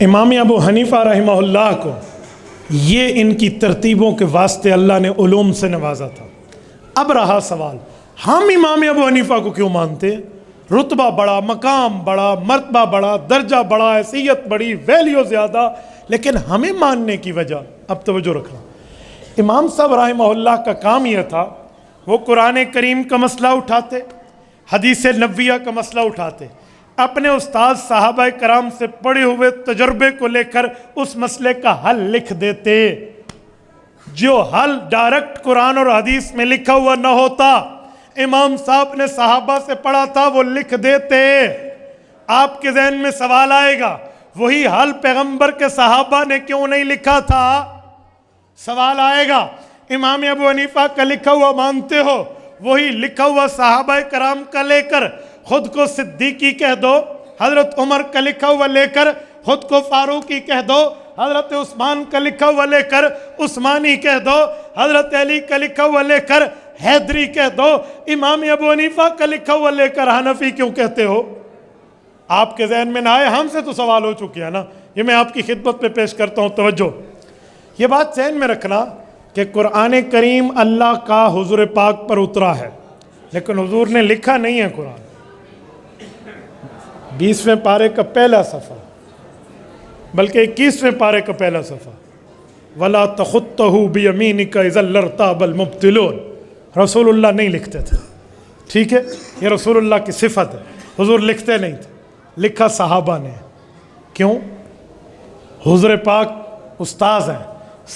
امام ابو حنیفہ رحمہ اللہ کو یہ ان کی ترتیبوں کے واسطے اللہ نے علوم سے نوازا تھا۔ اب رہا سوال، ہم امام ابو حنیفہ کو کیوں مانتے ہیں؟ رتبہ بڑا، مقام بڑا، مرتبہ بڑا، درجہ بڑا، حیثیت بڑی، ویلیو زیادہ، لیکن ہمیں ماننے کی وجہ، اب توجہ رکھنا، امام صاحب رحمہ اللہ کا کام یہ تھا، وہ قرآن کریم کا مسئلہ اٹھاتے، حدیث نبویہ کا مسئلہ اٹھاتے، اپنے استاد صحابہ کرام سے پڑھے ہوئے تجربے کو لے کر اس مسئلے کا حل لکھ دیتے۔ جو حل ڈائریکٹ قرآن اور حدیث میں لکھا ہوا نہ ہوتا، امام صاحب نے صحابہ سے پڑھا تھا، وہ لکھ دیتے۔ آپ کے ذہن میں سوال آئے گا، وہی حل پیغمبر کے صحابہ نے کیوں نہیں لکھا تھا؟ سوال آئے گا، امام ابو حنیفہ کا لکھا ہوا مانتے ہو، وہی لکھا ہوا صحابہ کرام کا لے کر خود کو صدیقی کہہ دو، حضرت عمر کا لکھا ہوا لے کر خود کو فاروقی کہہ دو، حضرت عثمان کا لکھا ہوا لے کر عثمانی کہہ دو، حضرت علی کا لکھا ہوا لے کر حیدری کہہ دو، امام ابو حنیفہ کا لکھا ہوا لے کر حنفی کیوں کہتے ہو؟ آپ کے ذہن میں نہ آئے، ہم سے تو سوال ہو چکی ہے نا، یہ میں آپ کی خدمت میں پیش کرتا ہوں، توجہ۔ یہ بات ذہن میں رکھنا کہ قرآن کریم اللہ کا حضور پاک پر اترا ہے، لیکن حضور نے لکھا نہیں ہے۔ قرآن 20ویں پارے کا پہلا صفحہ، بلکہ 21ویں پارے کا پہلا صفحہ، وَلَا تَخُطَّهُ بِيَمِينِكَ إِذًا لَارْتَابَ الْمُبْطِلُونَ، رسول اللہ نہیں لکھتے تھے، ٹھیک ہے، یہ رسول اللہ کی صفت ہے، حضور لکھتے نہیں تھے، لکھا صحابہ نے۔ کیوں؟ حضور پاک استاذ ہیں،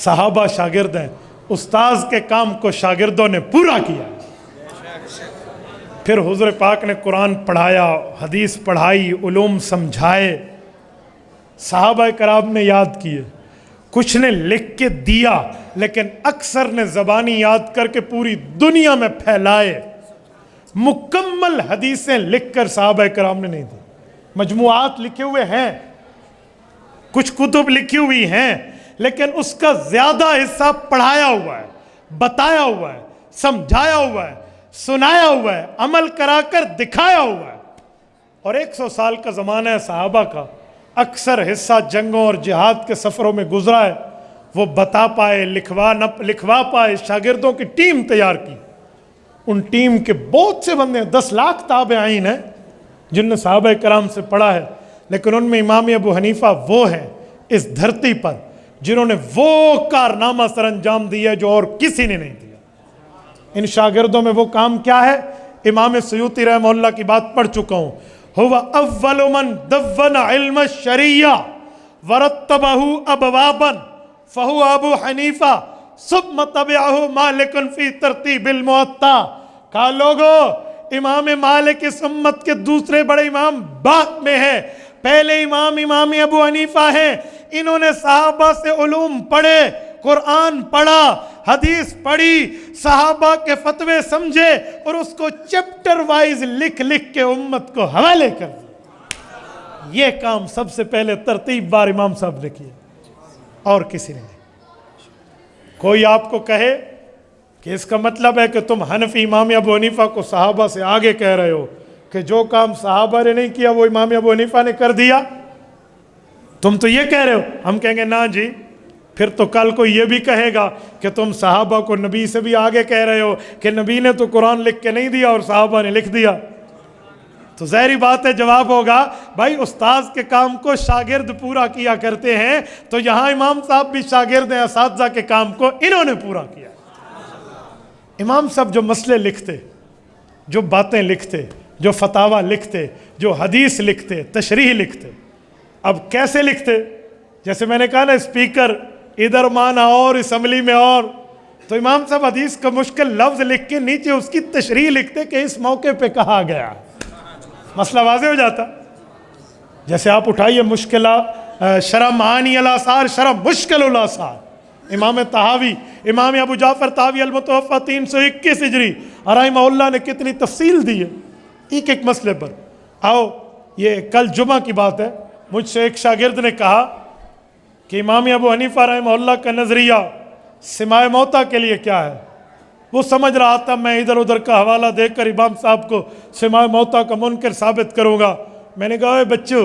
صحابہ شاگرد ہیں، استاذ کے کام کو شاگردوں نے پورا کیا۔ پھر حضور پاک نے قرآن پڑھایا، حدیث پڑھائی، علوم سمجھائے، صحابہ کرام نے یاد کیے، کچھ نے لکھ کے دیا، لیکن اکثر نے زبانی یاد کر کے پوری دنیا میں پھیلائے۔ مکمل حدیثیں لکھ کر صحابہ کرام نے نہیں دی، مجموعات لکھے ہوئے ہیں، کچھ کتب لکھی ہوئی ہیں، لیکن اس کا زیادہ حصہ پڑھایا ہوا ہے، بتایا ہوا ہے، سمجھایا ہوا ہے، سنایا ہوا ہے، عمل کرا کر دکھایا ہوا ہے۔ اور 100 سال کا زمانہ ہے صحابہ کا، اکثر حصہ جنگوں اور جہاد کے سفروں میں گزرا ہے، وہ بتا پائے، لکھوا پائے، شاگردوں کی ٹیم تیار کی۔ ان ٹیم کے بہت سے بندے، 10 لاکھ تابعین ہیں جن نے صحابہ کرام سے پڑھا ہے، لیکن ان میں امام ابو حنیفہ وہ ہیں اس دھرتی پر جنہوں نے وہ کارنامہ سر انجام دیا جو اور کسی نے نہیں دیا۔ ان شاگردوں میں وہ کام کیا ہے؟ امام سیوطی رحمہ اللہ کی بات پڑھ چکا ہوں، هو اول من دون علم الشریعہ ورتبہ ابوابا فہو ابو حنیفہ ثم تبعہ مالک فی ترتیب الموطا۔ کہا لوگو، امام مالک اس امت کے دوسرے بڑے امام بعد میں ہے، پہلے امام ابو حنیفہ ہیں۔ انہوں نے صحابہ سے علوم پڑھے، قرآن پڑھا، حدیث پڑھی، صحابہ کے فتوے سمجھے، اور اس کو چیپٹر وائز لکھ کے امت کو حوالے کر دیا۔ یہ کام سب سے پہلے ترتیب بار امام صاحب نے کیا، اور کسی نے نہیں۔ کوئی آپ کو کہے کہ اس کا مطلب ہے کہ تم حنفی امام ابو حنیفہ کو صحابہ سے آگے کہہ رہے ہو کہ جو کام صحابہ نے نہیں کیا وہ امام ابو حنیفہ نے کر دیا، تم تو یہ کہہ رہے ہو۔ ہم کہیں گے نا جی، پھر تو کل کو یہ بھی کہے گا کہ تم صحابہ کو نبی سے بھی آگے کہہ رہے ہو کہ نبی نے تو قرآن لکھ کے نہیں دیا اور صحابہ نے لکھ دیا۔ تو ظاہری بات ہے جواب ہوگا، بھائی استاذ کے کام کو شاگرد پورا کیا کرتے ہیں، تو یہاں امام صاحب بھی شاگرد ہیں، اساتذہ کے کام کو انہوں نے پورا کیا۔ امام صاحب جو مسئلے لکھتے، جو باتیں لکھتے، جو فتاویٰ لکھتے، جو حدیث لکھتے، تشریح لکھتے، اب کیسے لکھتے؟ جیسے میں نے کہا نا، اسپیکر ادھر مانا اور اسمبلی میں اور، تو امام صاحب حدیث کا مشکل لفظ لکھ کے نیچے اس کی تشریح لکھتے کہ اس موقع پہ کہا گیا، مسئلہ واضح ہو جاتا۔ جیسے آپ اٹھائیے مشکلہ شرح معانی الاثار، شرح مشکل الاثار، امام طحاوی، امام ابو جعفر طحاوی المتوفی 321 ہجری رحمہ اللہ نے کتنی تفصیل دی ہے ایک ایک مسئلے پر۔ آؤ، یہ کل جمعہ کی بات ہے، مجھ سے ایک شاگرد نے کہا کہ امام ابو حنیفہ رحمہ اللہ کا نظریہ سماع موتیٰ کے لیے کیا ہے؟ وہ سمجھ رہا تھا میں ادھر ادھر کا حوالہ دے کر امام صاحب کو سماع موتیٰ کا منکر ثابت کروں گا۔ میں نے کہا، اے بچو،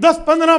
10, 15,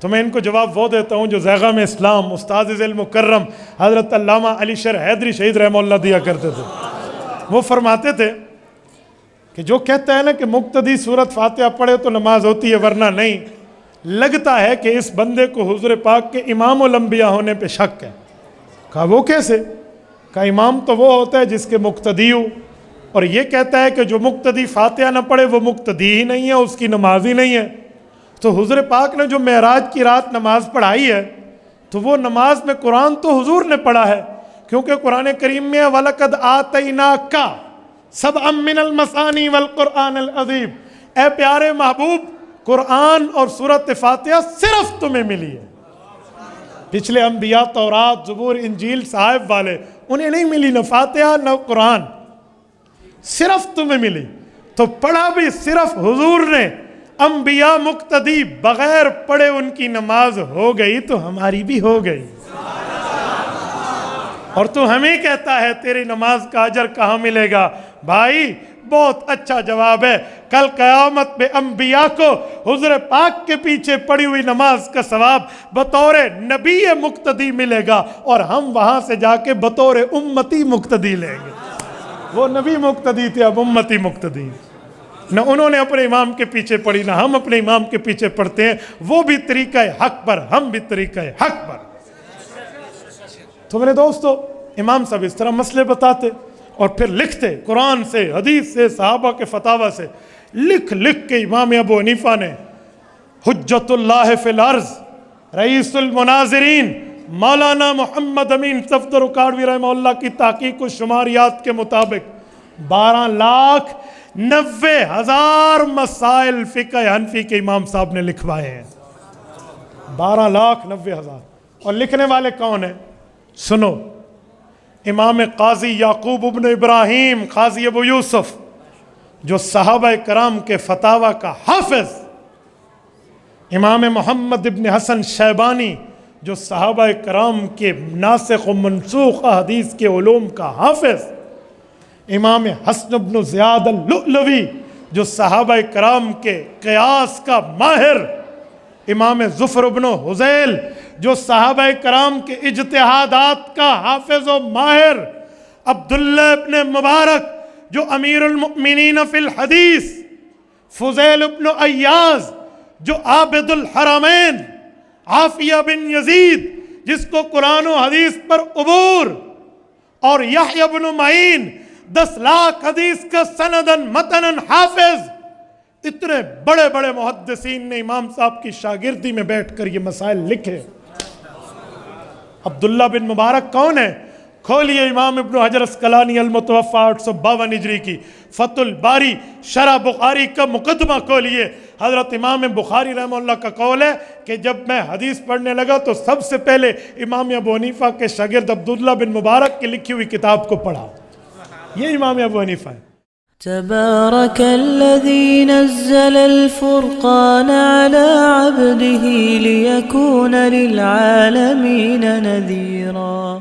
تو میں ان کو جواب وہ دیتا ہوں جو زیغام اسلام استاد ذیل مکرم حضرت علامہ علی شیر حیدری شہید رحمہ اللہ دیا کرتے تھے. وہ فرماتے تھے کہ جو کہتا ہے نا کہ مقتدی سورت فاتحہ پڑھے تو نماز ہوتی ہے ورنہ نہیں، لگتا ہے کہ اس بندے کو حضور پاک کے امام الانبیاء ہونے پہ شک ہے. کہا وہ کیسے؟ کہا امام تو وہ ہوتا ہے جس کے مقتدی ہو، اور یہ کہتا ہے کہ جو مقتدی فاتحہ نہ پڑھے وہ مقتدی ہی نہیں ہے، اس کی نماز ہی نہیں ہے. تو حضور پاک نے جو معراج کی رات نماز پڑھائی ہے تو وہ نماز میں قرآن تو حضور نے پڑھا ہے، کیونکہ قرآن کریم میں وَلَقَدْ آتَيْنَاكَ سَبْعًا مِّنَ الْمَثَانِي وَالْقُرْآنِ الْعَظِيمِ، اے پیارے محبوب قرآن اور سورت فاتحہ صرف تمہیں ملی ہے. پچھلے انبیاء تورات زبور انجیل صحائف والے انہیں نہیں ملی نہ فاتحہ نہ قرآن، صرف تمہیں ملی. تو پڑھا بھی صرف حضور نے. انبیاء مقتدی بغیر پڑھے ان کی نماز ہو گئی تو ہماری بھی ہو گئی. اور تو ہمیں کہتا ہے تیری نماز کا اجر کہاں ملے گا؟ بھائی بہت اچھا جواب ہے. کل قیامت میں انبیاء کو حضور پاک کے پیچھے پڑی ہوئی نماز کا ثواب بطور نبی مقتدی ملے گا، اور ہم وہاں سے جا کے بطور امتی مقتدی لیں گے. وہ نبی مقتدی تھے، اب امتی مقتدی. نہ انہوں نے اپنے امام کے پیچھے پڑھی، نہ ہم اپنے امام کے پیچھے پڑھتے ہیں. وہ بھی طریقہ حق پر، ہم بھی طریقہ حق پر. تو میرے دوستو، امام صاحب اس طرح مسئلے بتاتے اور پھر لکھتے قرآن سے، حدیث سے، صحابہ کے فتاوی سے. لکھ کے امام ابو حنیفہ نے حجت اللہ فی الارض، رئیس المناظرین مولانا محمد امین صفدر اکاڑوی رحمہ اللہ کی تحقیق و شماریات کے مطابق 12,90,000 مسائل فقہ حنفی کے امام صاحب نے لکھوائے ہیں. 12,90,000. اور لکھنے والے کون ہیں؟ سنو، امام قاضی یعقوب ابن ابراہیم قاضی ابو یوسف جو صحابہ کرام کے فتاوی کا حافظ، امام محمد ابن حسن شیبانی جو صحابہ کرام کے ناسخ و منسوخ حدیث کے علوم کا حافظ، امام حسن ابن زیاد اللؤلؤی جو صحابہ کرام کے قیاس کا ماہر، امام ظفر ابن حذیل جو صحابہ کرام کے اجتہادات کا حافظ و ماہر، عبداللہ ابن مبارک جو امیر المؤمنین فی الحدیث، فضیل ابن ایاز جو عابد الحرمین، عافیہ بن یزید جس کو قرآن و حدیث پر عبور، اور یحییٰ بن معین 10 لاکھ حدیث کا سندن متنن حافظ. اتنے بڑے بڑے محدثین نے امام صاحب کی شاگردی میں بیٹھ کر یہ مسائل لکھے. عبداللہ بن مبارک کون ہے؟ کھولیے امام ابن حجر اسقلانی المتوفی 852 ہجری کی فتح الباری شرح بخاری کا مقدمہ کھولیے. حضرت امام بخاری رحمہ اللہ کا قول ہے کہ جب میں حدیث پڑھنے لگا تو سب سے پہلے امام ابو حنیفہ کے شاگرد عبداللہ بن مبارک کی لکھی ہوئی کتاب کو پڑھا. یہ امام ابو حنیفہ ہے. تبارك الذي نزل الفرقان على عبده ليكون للعالمين نذيرا.